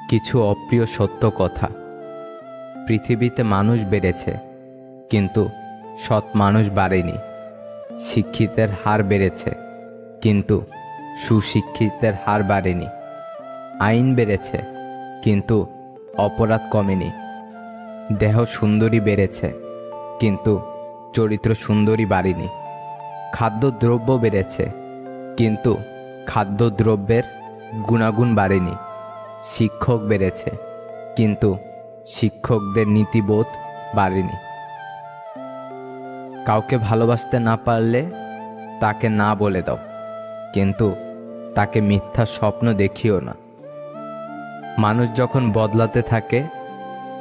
কিছু অপ্রিয় সত্য কথা। পৃথিবীতে মানুষ বেড়েছে, কিন্তু সৎ মানুষ বাড়েনি। শিক্ষিতের হার বেড়েছে, কিন্তু সুশিক্ষিতের হার বাড়েনি। আইন বেড়েছে, কিন্তু অপরাধ কমেনি। দেহ সুন্দরী বেড়েছে, কিন্তু চরিত্র সুন্দরী বাড়েনি। খাদ্যদ্রব্য বেড়েছে, কিন্তু খাদ্যদ্রব্যের গুণাগুণ বাড়েনি। শিক্ষক বেড়েছে, কিন্তু শিক্ষকদের নীতিবোধ বাড়েনি। কাউকে ভালোবাসতে না পারলে তাকে না বলে দাও, কিন্তু তাকে মিথ্যা স্বপ্ন দেখিও না। মানুষ যখন বদলাতে থাকে,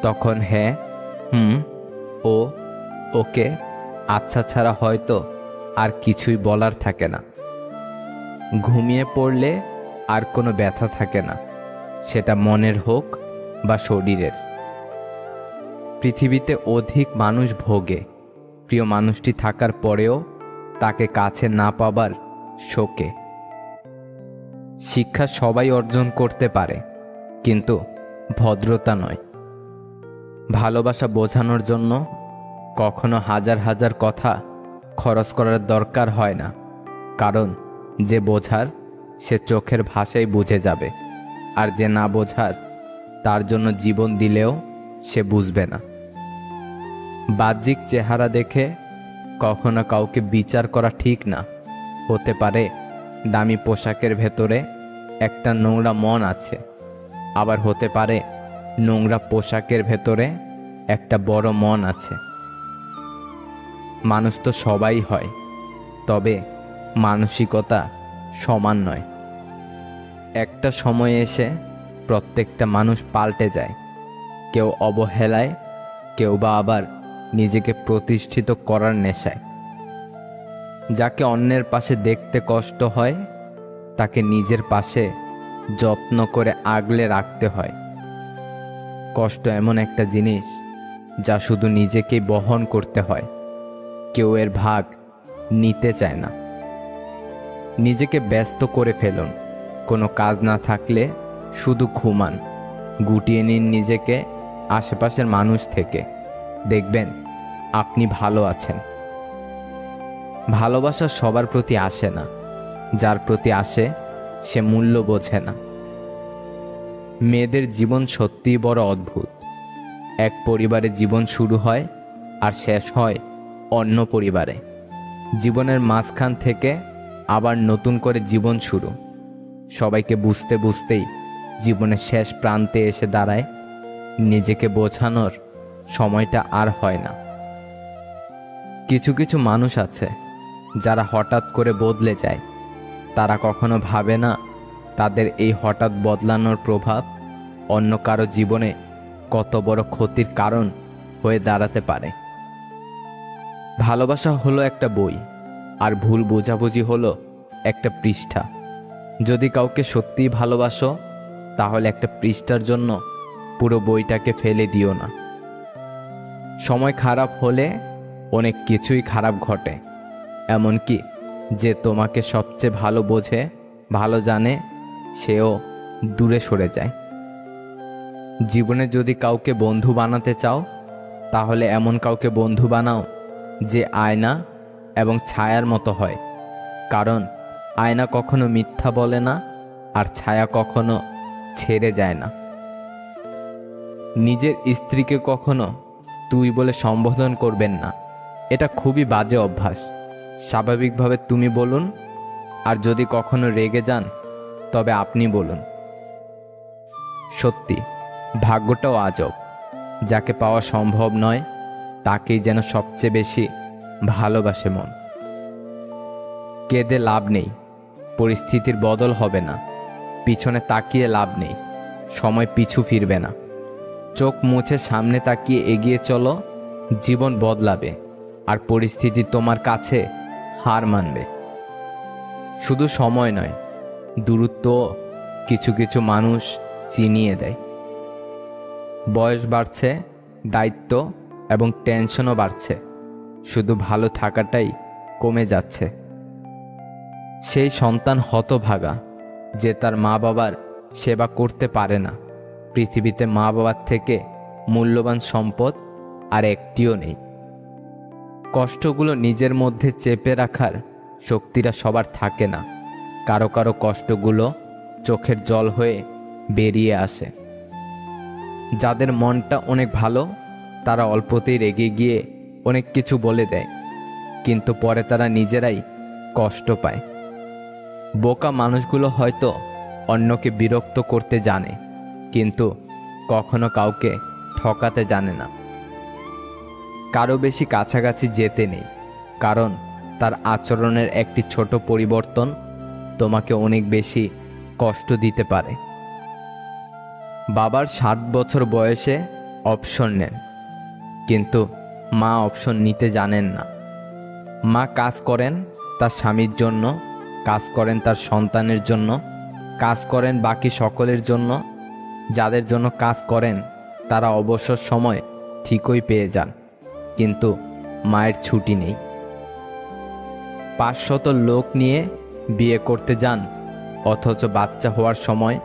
তখন হ্যাঁ, ও, ওকে, আচ্ছা ছাড়া হয়তো আর কিছুই বলার থাকে না। ঘুমিয়ে পড়লে আর কোনো ব্যথা থাকে না, সেটা মনের হোক বা শরীরের। পৃথিবীতে অধিক মানুষ ভোগে প্রিয় মানুষটি থাকার পরেও তাকে কাছে না পাবার শোকে। শিক্ষা সবাই অর্জন করতে পারে, কিন্তু ভদ্রতা নয়। ভালোবাসা বোঝানোর জন্য কখনো হাজার হাজার কথা খরচ করার দরকার হয় না, কারণ যে বোঝার সে চোখের ভাষায় বুঝে যাবে, আর যে না বোঝার তার জন্য জীবন দিলেও সে বুঝবে না। বাহ্যিক চেহারা দেখে কখনো কাউকে বিচার করা ঠিক না। হতে পারে দামি পোশাকের ভেতরে একটা নোংরা মন আছে, আবার হতে পারে নোংরা পোশাকের ভেতরে একটা বড় মন আছে। মানুষ তো সবাই হয়, তবে মানসিকতা সমান নয়। একটা সময় এসে প্রত্যেকটা মানুষ পাল্টে যায়, কেউ অবহেলায়, কেউ বা আবার নিজেকে প্রতিষ্ঠিত করার নেশায়। যাকে অন্যের পাশে দেখতে কষ্ট হয়, তাকে নিজের পাশে যত্ন করে আগলে রাখতে হয়। কষ্ট এমন একটা জিনিস যা শুধু নিজেকেই বহন করতে হয়, কেউ এর ভাগ নিতে চায় না। নিজেকে ব্যস্ত করে ফেলুন, কোনো কাজ না থাকলে শুধু ঘুমান। গুটিয়ে নিন নিজেকে আশেপাশের মানুষ থেকে, দেখবেন আপনি ভালো আছেন। ভালোবাসা সবার প্রতি আসে না, যার প্রতি আসে সে মূল্য বোঝে না। মেয়েদের জীবন সত্যিই বড় অদ্ভুত। এক পরিবারে জীবন শুরু হয় আর শেষ হয় অন্য পরিবারে। জীবনের মাঝখান থেকে আবার নতুন করে জীবন শুরু। সবাইকে বুঝতে বুঝতেই জীবনের শেষ প্রান্তে এসে দাঁড়ায়। নিজেকে বোঝানোর সময়টা আর হয় না। কিছু কিছু মানুষ আছে যারা হঠাৎ করে বদলে যায়। তারা কখনো ভাবে না তাদের এই হঠাৎ বদলানোর প্রভাব অন্য কারো জীবনে কত বড় ক্ষতির কারণ হয়ে দাঁড়াতে পারে। ভালোবাসা হলো একটা বই, আর ভুল বোঝাবুঝি হলো একটা পৃষ্ঠা। যদি কাউকে সত্যিই ভালোবাসো, তাহলে একটা পৃষ্ঠার জন্য পুরো বইটাকে ফেলে দিও না। সময় খারাপ হলে অনেক কিছুই খারাপ ঘটে, এমনকি যে তোমাকে সবচেয়ে ভালো বোঝে, ভালো জানে, সেও দূরে সরে যায়। জীবনে যদি কাউকে বন্ধু বানাতে চাও, তাহলে এমন কাউকে বন্ধু বানাও যে আয়না এবং ছায়ার মতো হয়, কারণ আয়না কখনো মিথ্যা বলে না, আর ছায়া কখনো ছেড়ে যায় না। নিজের স্ত্রীকে কখনো তুই বলে সম্বোধন করবেন না, এটা খুবই বাজে অভ্যাস। স্বাভাবিকভাবে তুমি বলুন, আর যদি কখনো রেগে যান তবে আপনি বলুন। সত্যি, ভাগ্যটাও আজব। যাকে পাওয়া সম্ভব নয়, তাকেই যেন সবচেয়ে বেশি ভালোবাসে মন। কেঁদে লাভ নেই, পরিস্থিতির বদল হবে না। পিছনে তাকিয়ে লাভ নেই, সময় পিছু ফিরবে না। চোখ মুছে সামনে তাকিয়ে এগিয়ে চলো, জীবন বদলাবে, আর পরিস্থিতি তোমার কাছে হার মানবে। শুধু সময় নয়, দূরত্ব কিছু কিছু মানুষ চিনিয়ে দেয়। বয়স বাড়ছে, দায়িত্ব এবং টেনশনও বাড়ছে, শুধু ভালো থাকাটাই কমে যাচ্ছে। সেই সন্তান হতভাগা যে তার মা বাবার সেবা করতে পারে না। পৃথিবীতে মা বাবার থেকে মূল্যবান সম্পদ আর একটিও নেই। কষ্টগুলো নিজের মধ্যে চেপে রাখার শক্তিটা সবার থাকে না। কারো কারো কষ্টগুলো চোখের জল হয়ে বেরিয়ে আসে। যাদের মনটা অনেক ভালো তারা অল্পতেই রেগে গিয়ে অনেক কিছু বলে দেয়, কিন্তু পরে তারা নিজেরাই কষ্ট পায়। বোকা মানুষগুলো হয়তো অন্যকে বিরক্ত করতে জানে, কিন্তু কখনো কাউকে ঠকাতে জানে না। কারো বেশি কাছাকাছি যেতে নেই, কারণ তার আচরণের একটি ছোট পরিবর্তন তোমাকে অনেক বেশি কষ্ট দিতে পারে। বাবার 60 বছর বয়সে অবসর নেন, কিন্তু মা অবসর নিতে জানেন না। মা কাজ করেন তার স্বামীর জন্য, কাজ করেন তার সন্তানের জন্য, কাজ করেন বাকি সকলের জন্য। যাদের জন্য কাজ করেন তারা অবসর সময় ঠিকই পেয়ে যান, কিন্তু মায়ের ছুটি নেই। 500 লোক নিয়ে বিয়ে করতে যান, অথচ বাচ্চা হওয়ার সময়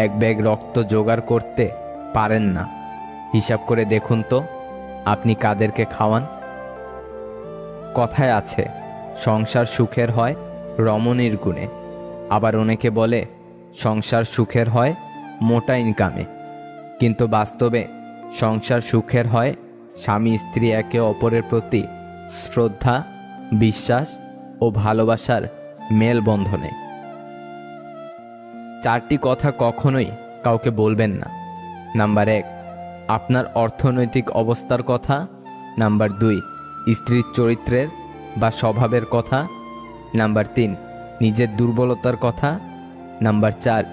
এক ব্যাগ রক্ত জোগাড় করতে পারেন না। হিসাব করে দেখুন তো আপনি কাদেরকে খাওয়ান। কথায় আছে, সংসার সুখের হয় রমণীর গুণে। আবার অনেকে বলে সংসার সুখের হয় মোটা ইনকামে, কিন্তু বাস্তবে সংসার সুখের হয় স্বামী স্ত্রী একে অপরের প্রতি শ্রদ্ধা, বিশ্বাস ও ভালোবাসার মেলবন্ধনে। 4টি কথা কখনোই কাউকে বলবেন না। নাম্বার 1, আপনার অর্থনৈতিক অবস্থার কথা। নাম্বার 2, স্ত্রীর চরিত্রের বা স্বভাবের কথা। নাম্বার 3, নিজের দুর্বলতার কথা। নাম্বার 4,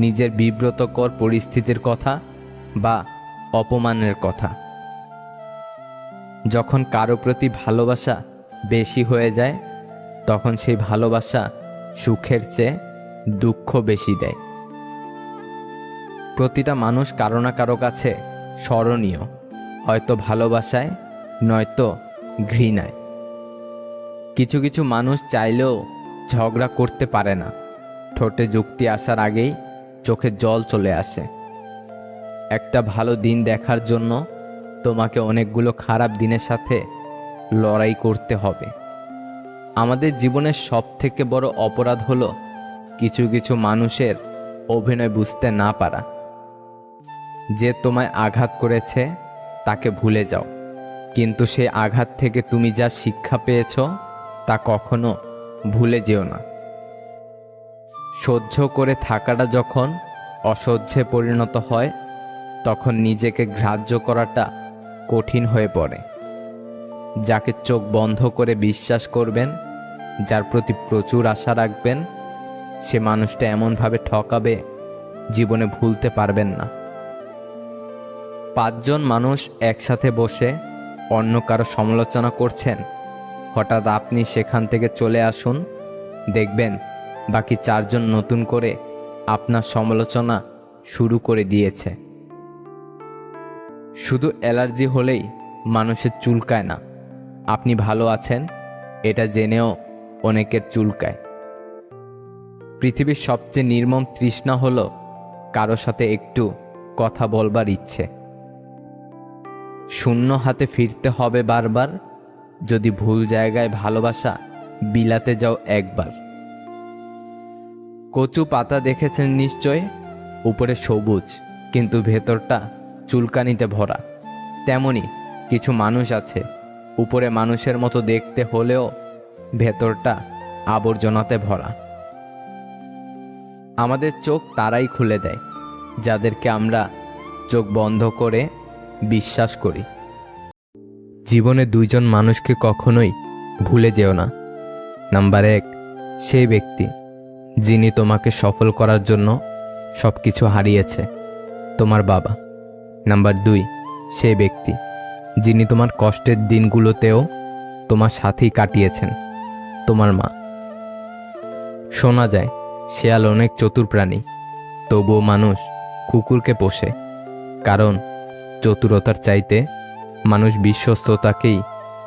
নিজের বিব্রতকর পরিস্থিতির কথা বা অপমানের কথা। যখন কারো প্রতি ভালোবাসা বেশি হয়ে যায়, তখন সেই ভালোবাসা সুখের চেয়ে দুঃখ বেশি দেয়। প্রতিটা মানুষ কারো না কারো কাছে স্মরণীয়, হয়তো ভালোবাসায়, নয়তো ঘৃণায়। কিছু কিছু মানুষ চাইলেও ঝগড়া করতে পারে না। ঠোঁটে যুক্তি আসার আগেই চোখে জল চলে আসে। একটা ভালো দিন দেখার জন্য তোমাকে অনেকগুলো খারাপ দিনের সাথে লড়াই করতে হবে। আমাদের জীবনের সবথেকে বড় অপরাধ হলো কিছু কিছু মানুষের অভিনয় বুঝতে না পারা। যে তোমায় আঘাত করেছে তাকে ভুলে যাও, কিন্তু সেই আঘাত থেকে তুমি যা শিক্ষা পেয়েছ তা কখনো ভুলে যেও না। সহ্য করে থাকাটা যখন অসহ্যে পরিণত হয়, তখন নিজেকে গ্রাহ্য করাটা কঠিন হয়ে পড়ে। যাকে চোখ বন্ধ করে বিশ্বাস করবেন, যার প্রতি প্রচুর আশা রাখবেন, সে মানুষটা এমনভাবে ঠকাবে জীবনে ভুলতে পারবেন না। 5 জন মানুষ একসাথে বসে অন্য কারো সমালোচনা করছেন, হঠাৎ আপনি সেখান থেকে চলে আসুন, দেখবেন বাকি 4 জন নতুন করে আপনার সমালোচনা শুরু করে দিয়েছে। শুধু অ্যালার্জি হলেই মানুষের চুলকায় না, আপনি ভালো আছেন এটা জেনেও অনেকের চুলকায়। পৃথিবীর সবচেয়ে নির্মম তৃষ্ণা হলো কারো সাথে একটু কথা বলবার ইচ্ছে। শূন্য হাতে ফিরতে হবে বারবার, যদি ভুল জায়গায় ভালোবাসা বিলাতে যাও একবার। কচু পাতা দেখেছেন নিশ্চয়, উপরে সবুজ কিন্তু ভেতরটা চুলকানিতে ভরা। তেমনি কিছু মানুষ আছে, উপরে মানুষের মতো দেখতে হলেও ভেতরটা আবর্জনাতে ভরা। আমাদের চোখ তারাই খুলে দেয় যাদেরকে আমরা চোখ বন্ধ করে বিশ্বাস করি। জীবনে 2 জন মানুষকে কখনোই ভুলে যেও না। নাম্বার 1, সেই ব্যক্তি যিনি তোমাকে সফল করার জন্য সব কিছু হারিয়েছে, তোমার বাবা। নাম্বার 2, সেই ব্যক্তি যিনি তোমার কষ্টের দিনগুলোতেও তোমার সাথেই কাটিয়েছেন, তোমার মা। শোনা যায় শেয়াল অনেক চতুর প্রাণী, তবুও মানুষ কুকুরকে পোষে, কারণ চতুরতার চাইতে মানুষ বিশ্বস্ততাকেই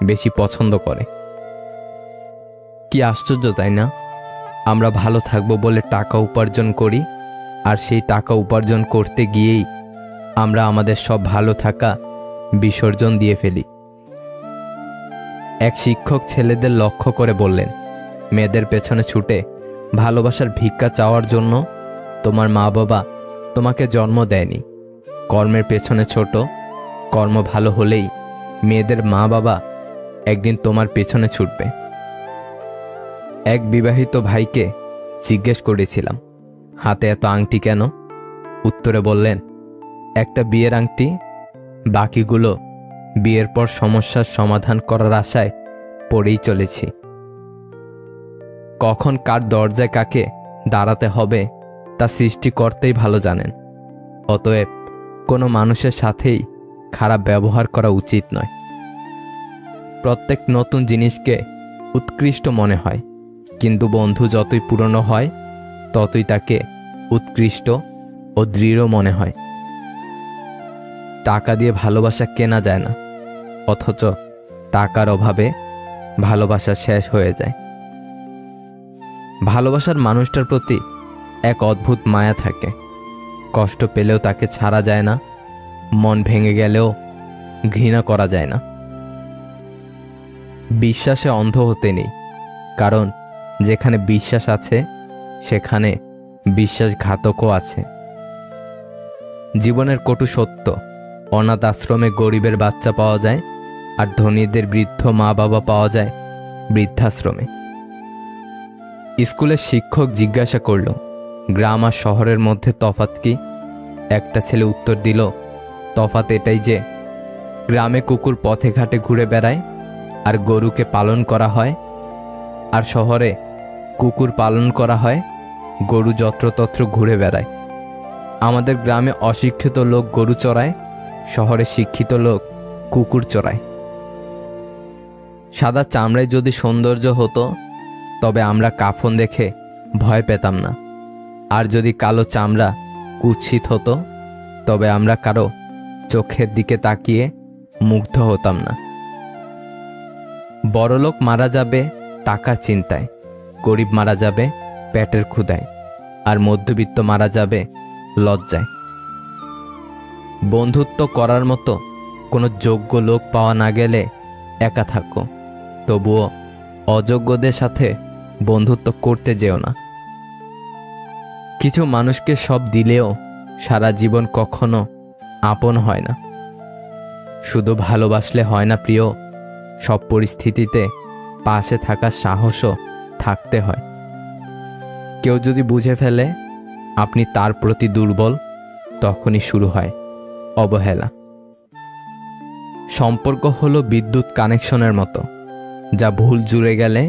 বেশি পছন্দ করে। কি আশ্চর্য তাই না? আমরা ভালো থাকবো বলে টাকা উপার্জন করি, আর সেই টাকা উপার্জন করতে গিয়েই আমরা আমাদের সব ভালো থাকা বিসর্জন দিয়ে ফেলি। এক শিক্ষক ছেলেদের লক্ষ্য করে বললেন, মেয়েদের পেছনে ছুটে ভালোবাসার ভিক্ষা চাওয়ার জন্য তোমার মা বাবা তোমাকে জন্ম দেয়নি। কর্মের পেছনে ছোট, কর্ম ভালো হলেই মেয়েদের মা বাবা একদিন তোমার পেছনে ছুটবে। এক বিবাহিত ভাইকে জিজ্ঞেস করেছিলাম, হাতে এত আংটি কেন? উত্তরে বললেন, একটা বিয়ের আংটি, বাকিগুলো বিয়ের পর সমস্যার সমাধান করার আশায় পড়েই চলেছি। কখন কার দরজায় কাকে দাঁড়াতে হবে তা সৃষ্টিকর্তাই ভালো জানেন। অতএব কোনো মানুষের সাথেই খারাপ ব্যবহার করা উচিত নয়। প্রত্যেক নতুন জিনিসকে উৎকৃষ্ট মনে হয়, কিন্তু বন্ধু যতই পুরনো হয় ততই তাকে উৎকৃষ্ট ও দৃঢ় মনে হয়। টাকা দিয়ে ভালোবাসা কেনা যায় না, অথচ টাকার অভাবে ভালোবাসা শেষ হয়ে যায়। ভালোবাসার মানুষটার প্রতি এক অদ্ভুত মায়া থাকে। কষ্ট পেলেও তাকে ছাড়া যায় না, মন ভেঙে গেলেও ঘৃণা করা যায় না। বিশ্বাসে অন্ধ হতে নেই, কারণ যেখানে বিশ্বাস আছে সেখানে বিশ্বাসঘাতকও আছে। জীবনের কটু সত্য, অনাথ আশ্রমে গরিবের বাচ্চা পাওয়া যায়, আর ধনীদের বৃদ্ধ মা বাবা পাওয়া যায় বৃদ্ধাশ্রমে। স্কুলের শিক্ষক জিজ্ঞাসা করল, গ্রাম আর শহরের মধ্যে তফাৎ কি? একটা ছেলে উত্তর দিল, তফাৎ এটাই যে গ্রামে কুকুর পথে ঘাটে ঘুরে বেড়ায় আর গরুকে পালন করা হয়, আর শহরে কুকুর পালন করা হয়, গরু যত্রতত্র ঘুরে বেড়ায়। আমাদের গ্রামে অশিক্ষিত লোক গরু চড়ায়, শহরে শিক্ষিত লোক কুকুর চড়ায়। সাদা চামড়ায় যদি সৌন্দর্য হতো তবে আমরা কাফন দেখে ভয় পেতাম না, আর যদি কালো চামড়া কুৎসিত হতো তবে আমরা কারো চোখের দিকে তাকিয়ে মুগ্ধ হতাম না। বড়লোক মারা যাবে টাকার চিন্তায়, গরিব মারা যাবে পেটের ক্ষুধায়, আর মধ্যবিত্ত মারা যাবে লজ্জায়। বন্ধুত্ব করার মতো কোনো যোগ্য লোক পাওয়া না গেলে একা থাকো, তবুও অযোগ্যদের সাথে বন্ধুত্ব করতে যেও না। কিছু মানুষকে সব দিলেও সারা জীবন কখনো আপন হয় না। শুধু ভালোবাসলে হয় না প্রিয়, সব পরিস্থিতিতে পাশে থাকার সাহসও থাকতে হয়। কেউ যদি বুঝে ফেলে আপনি তার প্রতি দুর্বল, তখনই শুরু হয় অবহেলা। সম্পর্ক হলো বিদ্যুৎ কানেকশনের মতো, যা ভুল জুড়ে গেলে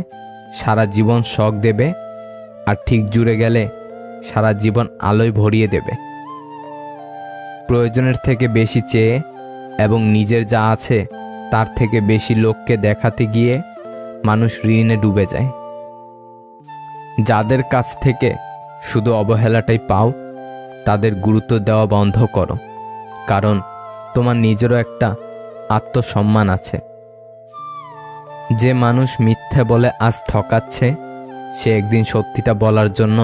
সারা জীবন শক দেবে, আর ঠিক জুড়ে গেলে সারা জীবন আলোয় ভরিয়ে দেবে। প্রয়োজনের থেকে বেশি চেয়ে এবং নিজের যা আছে তার থেকে বেশি লোককে দেখাতে গিয়ে মানুষ ঋণে ডুবে যায়। যাদের কাছ থেকে শুধু অবহেলাটাই পাও, তাদের গুরুত্ব দেওয়া বন্ধ করো, কারণ তোমার নিজেরও একটা আত্মসম্মান আছে। যে মানুষ মিথ্যে বলে আজ ঠকাচ্ছে, সে একদিন সত্যিটা বলার জন্য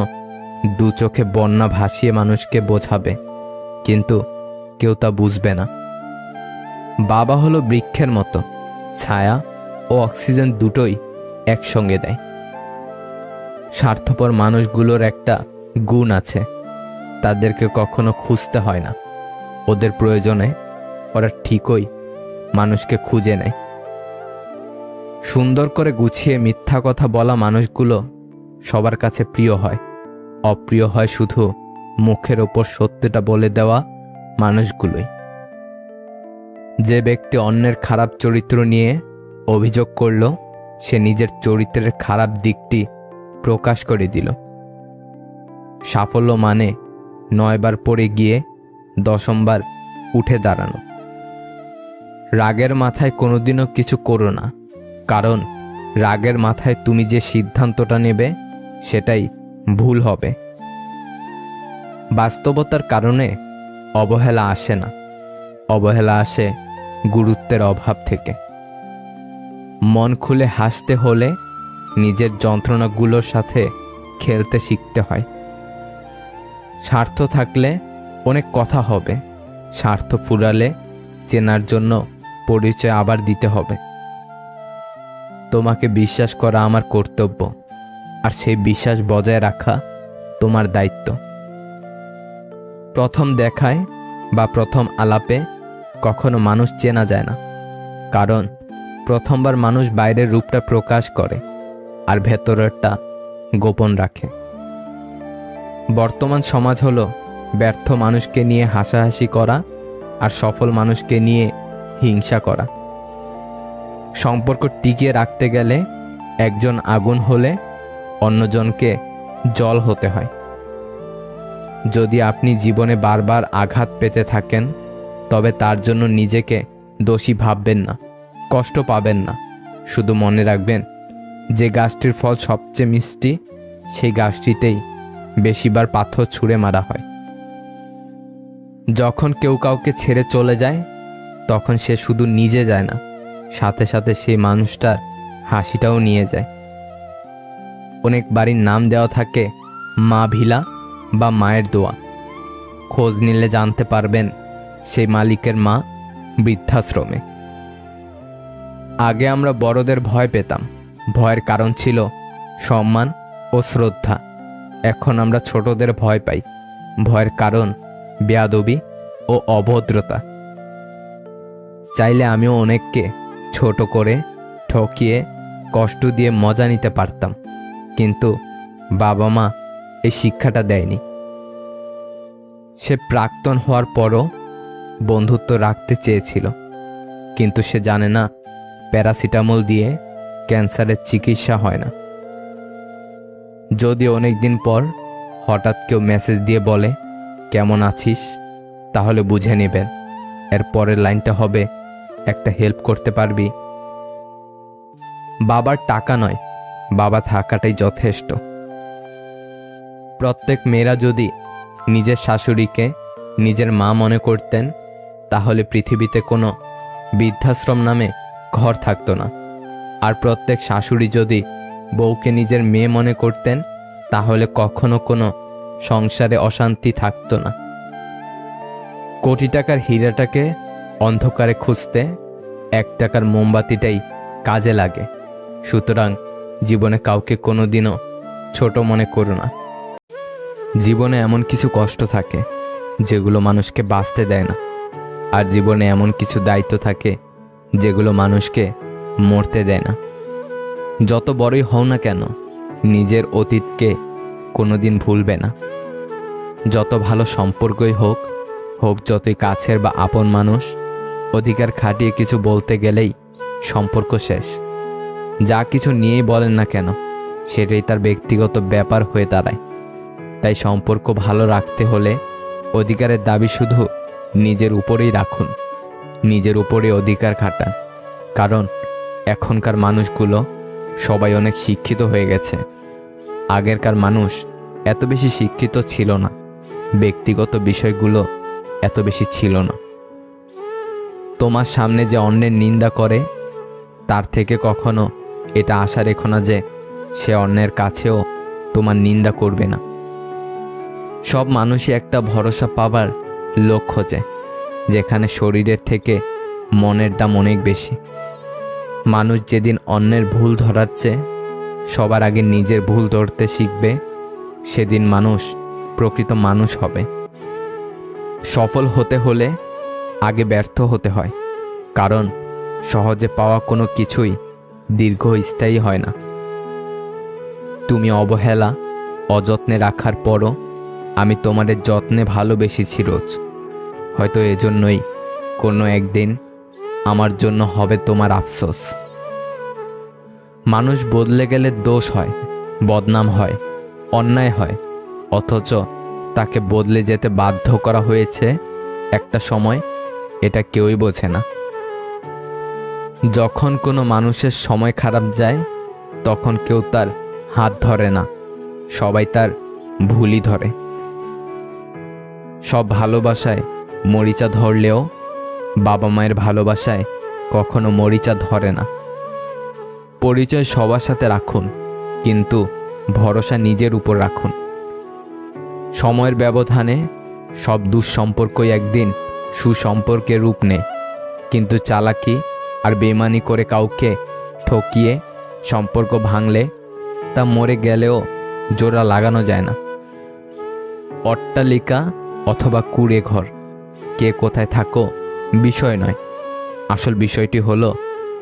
দু চোখে বন্যা ভাসিয়ে মানুষকে বোঝাবে, কিন্তু কেউ তা বুঝবে না। বাবা হলো বৃক্ষের মতো, ছায়া ও অক্সিজেন দুটোই একসঙ্গে দেয়। স্বার্থপর মানুষগুলোর একটা গুণ আছে, তাদেরকে কখনো খুঁজতে হয় না, ওদের প্রয়োজনে ওরা ঠিকই মানুষকে খুঁজে নেয়। সুন্দর করে গুছিয়ে মিথ্যা কথা বলা মানুষগুলো সবার কাছে প্রিয় হয়, অপ্রিয় হয় শুধু মুখের ওপর সত্যটা বলে দেওয়া মানুষগুলোই। যে ব্যক্তি অন্যের খারাপ চরিত্র নিয়ে অভিযোগ করল, সে নিজের চরিত্রের খারাপ দিকটি প্রকাশ করে দিল। সাফল্য মানে 9 বার পড়ে গিয়ে 10ম বার উঠে দাঁড়ানো। রাগের মাথায় কোনোদিনও কিছু করো না, কারণ রাগের মাথায় তুমি যে সিদ্ধান্তটা নেবে সেটাই ভুল হবে। বাস্তবতার কারণে অবহেলা আসে না, অবহেলা আসে গুরুত্বের অভাব থেকে। মন খুলে হাসতে হলে নিজের যন্ত্রণাগুলোর সাথে খেলতে শিখতে হয়। স্বার্থ থাকলে অনেক কথা হবে, স্বার্থ ফুরালে চেনার জন্য পরিচয় আবার দিতে হবে। তোমাকে বিশ্বাস করা আমার কর্তব্য, আর সেই বিশ্বাস বজায় রাখা তোমার দায়িত্ব। প্রথম দেখায় বা প্রথম আলাপে কখনো মানুষ চেনা যায় না, কারণ প্রথমবার মানুষ বাইরের রূপটা প্রকাশ করে আর ভেতরেরটা গোপন রাখে। বর্তমান সমাজ হলো ব্যর্থ মানুষকে নিয়ে হাসাহাসি করা আর সফল মানুষকে নিয়ে হিংসা করা। সম্পর্ক টিকিয়ে রাখতে গেলে একজন আগুন হলে অন্যজনকে জল হতে হয়। যদি আপনি জীবনে বারবার আঘাত পেতে থাকেন, তবে তার জন্য নিজেকে দোষী ভাববেন না, কষ্ট পাবেন না। শুধু মনে রাখবেন, যে গাছটির ফল সবচেয়ে মিষ্টি, সেই গাছটিতেই বেশিবার পাথর ছুঁড়ে মারা হয়। যখন কেউ কাউকে ছেড়ে চলে যায়, তখন সে শুধু নিজে যায় না, সাথে সাথে সেই মানুষটার হাসিটাও নিয়ে যায়। অনেক বাড়ির নাম দেওয়া থাকে মা ভিলা বা মায়ের দোয়া। খোঁজ নিলে জানতে পারবেন সেই মালিকের মা বৃদ্ধাশ্রমে। আগে আমরা বড়দের ভয় পেতাম, ভয়ের কারণ ছিল সম্মান ও শ্রদ্ধা। এখন আমরা ছোটদের ভয় পাই, ভয়ের কারণ বেয়াদবি ও অভদ্রতা। চাইলে আমিও অনেককে ছোট করে, ঠকিয়ে, কষ্ট দিয়ে মজা নিতে পারতাম, কিন্তু বাবা মা এই শিক্ষাটা দেয়নি। সে প্রাক্তন হওয়ার পরও বন্ধুত্ব রাখতে চেয়েছিল, কিন্তু সে জানে না প্যারাসিটামল দিয়ে ক্যান্সারের চিকিৎসা হয় না। যদি অনেক দিন পর হঠাৎ কেউ মেসেজ দিয়ে বলে কেমন আছিস, তাহলে বুঝে নেবেন এর পরের লাইনটা হবে একটা হেল্প করতে পারবি। বাবার টাকা নয়, বাবা থাকাটাই যথেষ্ট। প্রত্যেক মেয়েরা যদি নিজের শাশুড়িকে নিজের মা মনে করতেন, তাহলে পৃথিবীতে কোনো বৃদ্ধাশ্রম নামে ঘর থাকতো না। আর প্রত্যেক শাশুড়ি যদি বউকে নিজের মেয়ে মনে করতেন, তাহলে কখনো কোনো সংসারে অশান্তি থাকতো না। কোটি টাকার হীরাটাকে অন্ধকারে খুঁজতে 1 টাকার মোমবাতিটাই কাজে লাগে। সুতরাং জীবনে কাউকে কোনোদিনও ছোট মনে করো না। জীবনে এমন কিছু কষ্ট থাকে যেগুলো মানুষকে বাঁচতে দেয় না, আর জীবনে এমন কিছু দায়িত্ব থাকে যেগুলো মানুষকে মরতে দেয় না। যত বড়ই হও না কেন, নিজের অতীতকে কোনোদিন ভুলবে না। যত ভালো সম্পর্কই হোক যতই কাছের বা আপন মানুষ, অধিকার খাটিয়ে কিছু বলতে গেলেই সম্পর্ক শেষ। যা কিছু নিয়েই বলেন না কেন, সেটাই তার ব্যক্তিগত ব্যাপার হয়ে দাঁড়ায়। তাই সম্পর্ক ভালো রাখতে হলে অধিকারের দাবি শুধু নিজের উপরেই রাখুন, নিজের উপরে অধিকার খাটান। কারণ এখনকার মানুষগুলো সবাই অনেক শিক্ষিত হয়ে গেছে। আগেরকার মানুষ এত বেশি শিক্ষিত ছিল না, ব্যক্তিগত বিষয়গুলো এত বেশি ছিল না। তোমার সামনে যে অন্যের নিন্দা করে, তার থেকে কখনো এটা আশা রেখো না যে সে অন্যের কাছেও তোমার নিন্দা করবে না। সব মানুষই একটা ভরসা পাবার লোক খোঁজে, যেখানে শরীরের থেকে মনের দাম অনেক বেশি। মানুষ যেদিন অন্যের ভুল ধরার চেয়ে সবার আগে নিজের ভুল ধরতে শিখবে, সেদিন মানুষ প্রকৃত মানুষ হবে। সফল হতে হলে আগে ব্যর্থ হতে হয়, কারণ সহজে পাওয়া কোনো কিছুই দীর্ঘস্থায়ী হয় না। তুমি অবহেলা, অযত্নে রাখার পরও আমি তোমাদের যত্নে ভালোবেসেছি রোজ। হয়তো এজন্যই কোনো একদিন আমার জন্য হবে তোমার আফসোস। মানুষ বদলে গেলে দোষ হয়, বদনাম হয়, অন্যায় হয়, অথচ তাকে বদলে যেতে বাধ্য করা হয়েছে একটা সময়, এটা কেউই বোঝে না। যখন কোনো মানুষের সময় খারাপ যায়, তখন কেউ তার হাত ধরে না, সবাই তার ভুলই ধরে। সব ভালোবাসায় মরিচা ধরলেও বাবা মায়ের ভালোবাসায় কখনো মরিচা ধরে না। পরিচয় সবার সাথে রাখুন, কিন্তু ভরসা নিজের উপর রাখুন। সময়ের ব্যবধানে সব দুঃসম্পর্কই একদিন সুসম্পর্কে রূপ নেয়, কিন্তু চালাকি আর বেইমানি করে কাউকে ঠকিয়ে সম্পর্ক ভাঙলে তা মরে গেলেও জোড়া লাগানো যায় না। অট্টালিকা অথবা কুঁড়ে ঘর, কে কোথায় থাকো বিষয় নয়, আসল বিষয়টি হলো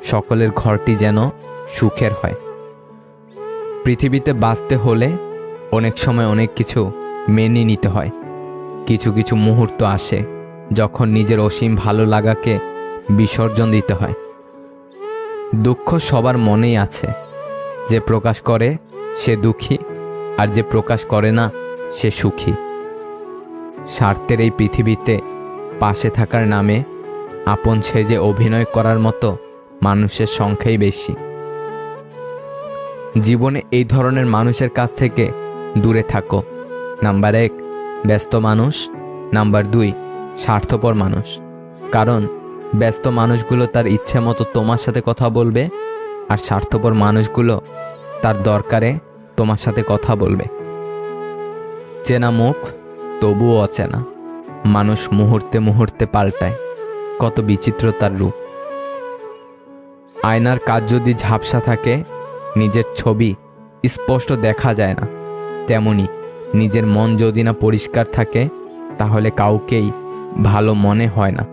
সকলের ঘরটি যেন সুখের হয়। পৃথিবীতে বাঁচতে হলে অনেক সময় অনেক কিছু মেনে নিতে হয়। কিছু কিছু মুহূর্ত আসে যখন নিজের অসীম ভালো লাগাকে বিসর্জন দিতে হয়। দুঃখ সবার মনেই আছে, যে প্রকাশ করে সে দুঃখী, আর যে প্রকাশ করে না সে সুখী। স্বার্থের এই পৃথিবীতে পাশে থাকার নামে আপন সেজে অভিনয় করার মতো মানুষের সংখ্যাই বেশি। জীবনে এই ধরনের মানুষের কাছ থেকে দূরে থাকো। নাম্বার 1, ব্যস্ত মানুষ। নাম্বার 2, স্বার্থপর মানুষ। কারণ ব্যস্ত মানুষগুলো তার ইচ্ছে মতো তোমার সাথে কথা বলবে, আর স্বার্থপর মানুষগুলো তার দরকারে তোমার সাথে কথা বলবে। চেনা মুখ তবুও অচেনা। মানুষ মুহূর্তে মুহূর্তে পাল্টায়, কত বিচিত্র তার রূপ। আয়নার কাজ যদি ঝাপসা থাকে, নিজের ছবি স্পষ্ট দেখা যায় না। তেমনি নিজের মন যদি না পরিষ্কার থাকে, তাহলে কাউকেই ভালো মনে হয় না।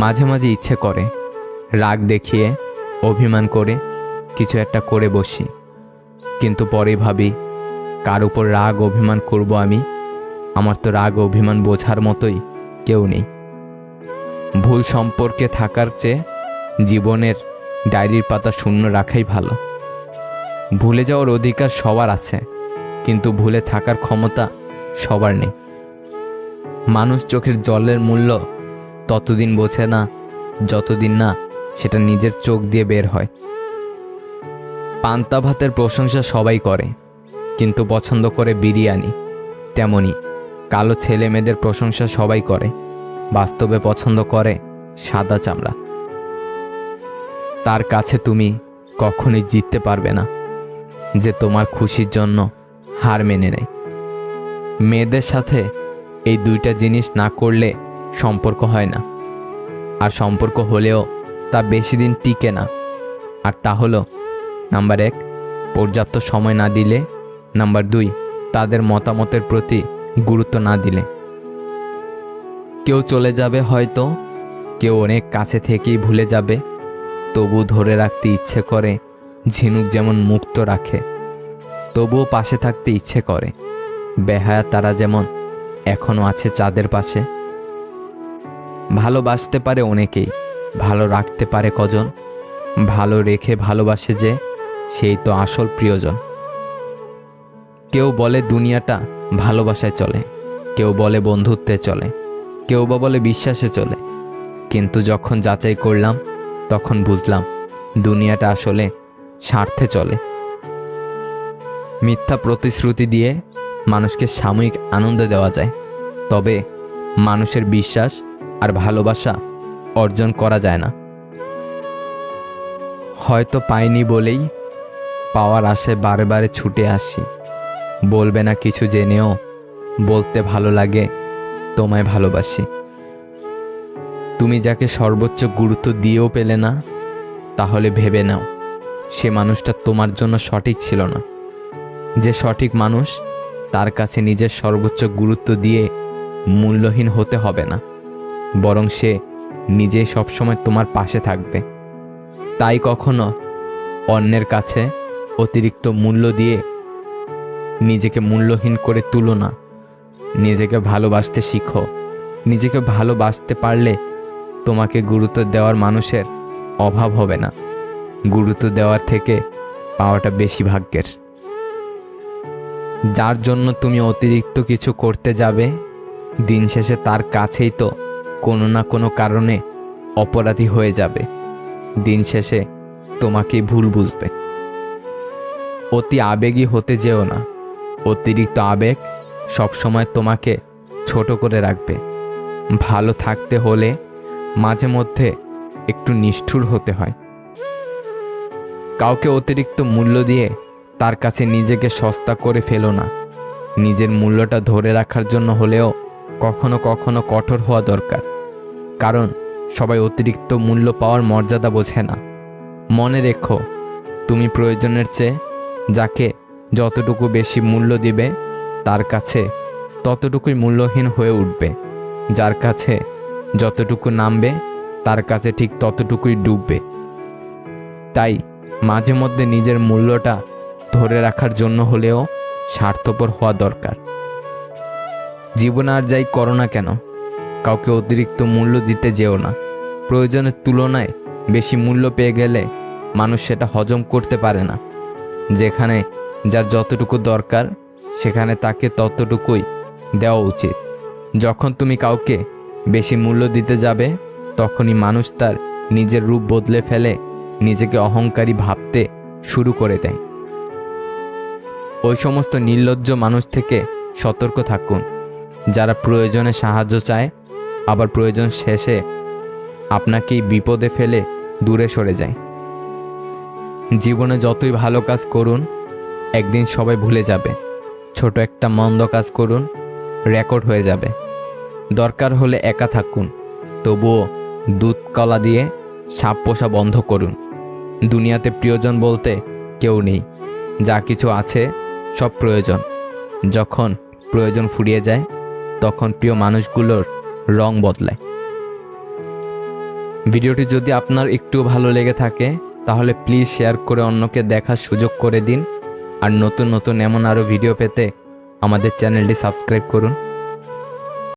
মাঝে মাঝে ইচ্ছে করে রাগ দেখিয়ে, অভিমান করে কিছু একটা করে বসি, কিন্তু পরে ভাবি, কার উপর রাগ অভিমান করব আমি? আমার তো রাগ অভিমান বোঝার মতোই কেউ নেই। ভুল সম্পর্কে থাকার চেয়ে জীবনের ডায়েরির পাতা শূন্য রাখাই ভালো। ভুলে যাওয়ার অধিকার সবার আছে, কিন্তু ভুলে থাকার ক্ষমতা সবার নেই। মানুষ চোখের জলের মূল্য ততদিন বোঝে না যতদিন না সেটা নিজের চোখ দিয়ে বের হয়। পান্তা ভাতের প্রশংসা সবাই করে, কিন্তু পছন্দ করে বিরিয়ানি। তেমনি কালো ছেলে মেয়েদের প্রশংসা সবাই করে, বাস্তবে পছন্দ করে সাদা চামড়া। তার কাছে তুমি কখনোই জিততে পারবে না যে তোমার খুশির জন্য হার মেনে নেয়। মেয়েদের সাথে এই দুইটা জিনিস না করলে সম্পর্ক হয় না, আর সম্পর্ক হলেও তা বেশি দিন টিকে না। আর তা হলো, নাম্বার 1, পর্যাপ্ত সময় না দিলে। নাম্বার 2, তাদের মতামতের প্রতি গুরুত্ব না দিলে। কেউ চলে যাবে হয়তো, কেউ অনেক কাছে থেকেই ভুলে যাবে, তবু ধরে রাখতে ইচ্ছে করে ঝিনুক যেমন মুক্ত রাখে, তবুও পাশে থাকতে ইচ্ছে করে বেহায়া তারা যেমন এখনো আছে চাঁদের পাশে। ভালোবাসতে পারে অনেকেই, ভালো রাখতে পারে কজন? ভালো রেখে ভালোবাসে যে, সেই তো আসল প্রিয়জন। কেউ বলে দুনিয়াটা ভালোবাসায় চলে, কেউ বলে বন্ধুত্বে চলে, কেউ বা বলে বিশ্বাসে চলে, কিন্তু যখন যাচাই করলাম তখন বুঝলাম দুনিয়াটা আসলে স্বার্থে চলে। মিথ্যা প্রতিশ্রুতি দিয়ে মানুষকে সাময়িক আনন্দ দেওয়া যায়, তবে মানুষের বিশ্বাস আর ভালোবাসা অর্জন করা যায় না। হয়তো পাইনি বলেই পাওয়ার আশায় বারে বারে ছুটে আসি। বলবে না কিছু জেনেও বলতে ভালো লাগে তোমায় ভালোবাসি। তুমি যাকে সর্বোচ্চ গুরুত্ব দিয়েও পেলে না, তাহলে ভেবে নাও সে মানুষটা তোমার জন্য সঠিক ছিল না। যে সঠিক মানুষ, তার কাছে নিজের সর্বোচ্চ গুরুত্ব দিয়ে মূল্যহীন হতে হবে না, বরং সে নিজেই সবসময় তোমার পাশে থাকবে। তাই কখনো অন্যের কাছে অতিরিক্ত মূল্য দিয়ে নিজেকে মূল্যহীন করে তুলো না। নিজেকে ভালোবাসতে শিখো। নিজেকে ভালোবাসতে পারলে তোমাকে গুরুত্ব দেওয়ার মানুষের অভাব হবে না। গুরুত্ব দেওয়ার থেকে পাওয়াটা বেশি ভাগ্যের। যার জন্য তুমি অতিরিক্ত কিছু করতে যাবে, দিন শেষে তার কাছেই তো কোনো না কোনো কারণে অপরাধী হয়ে যাবে। দিন শেষে তোমাকেই ভুল বুঝবে। অতি আবেগী হতে যেও না। অতিরিক্ত আবেগ সবসময় তোমাকে ছোট করে রাখবে। ভালো থাকতে হলে মাঝে মধ্যে একটু নিষ্ঠুর হতে হয়। কাউকে অতিরিক্ত মূল্য দিয়ে তার কাছে নিজেকে সস্তা করে ফেলো না। নিজের মূল্যটা ধরে রাখার জন্য হলেও কখনো কখনো কঠোর হওয়া দরকার। কারণ সবাই অতিরিক্ত মূল্য পাওয়ার মর্যাদা বোঝে না। মনে রেখো, তুমি প্রয়োজনের চেয়ে যাকে যতটুকু বেশি মূল্য দিবে তার কাছে ততটুকুই মূল্যহীন হয়ে উঠবে। যার কাছে যতটুকু নামবে তার কাছে ঠিক ততটুকুই ডুববে। তাই মাঝে মধ্যে নিজের মূল্যটা ধরে রাখার জন্য হলেও স্বার্থপর হওয়া দরকার। জীবন আর যাই করো না কেন, কাউকে অতিরিক্ত মূল্য দিতে যেও না। প্রয়োজনের তুলনায় বেশি মূল্য পেয়ে গেলে মানুষ সেটা হজম করতে পারে না। যেখানে যার যতটুকু দরকার সেখানে তাকে ততটুকুই দেওয়া উচিত। যখন তুমি কাউকে বেশি মূল্য দিতে যাবে তখনই মানুষ তার নিজের রূপ বদলে ফেলে, নিজেকে অহংকারী ভাবতে শুরু করে দেয়। ওই সমস্ত নির্লজ্জ মানুষ থেকে সতর্ক থাকুন, যারা প্রয়োজনে সাহায্য চায় আবার প্রয়োজন শেষে আপনাকেই বিপদে ফেলে দূরে সরে যায়। জীবনে যতই ভালো কাজ করুন একদিন সবাই ভুলে যাবে। ছোট একটা মন্দ কাজ করুন, রেকর্ড হয়ে যাবে। দরকার হলে একা থাকুন, তবুও দুধ কলা দিয়ে সাপ পোষা বন্ধ করুন। দুনিয়াতে প্রিয়জন বলতে কেউ নেই, যা কিছু আছে সব প্রয়োজন। যখন প্রয়োজন ফুরিয়ে যায় তখন প্রিয় মানুষগুলোর রং বদলায়। ভিডিওটি যদি আপনার একটু ভালো লেগে থাকে তাহলে প্লিজ শেয়ার করে অন্যকে দেখার সুযোগ করে দিন। আর নতুন নতুন এমন আরও ভিডিও পেতে আমাদের চ্যানেলটি সাবস্ক্রাইব করুন।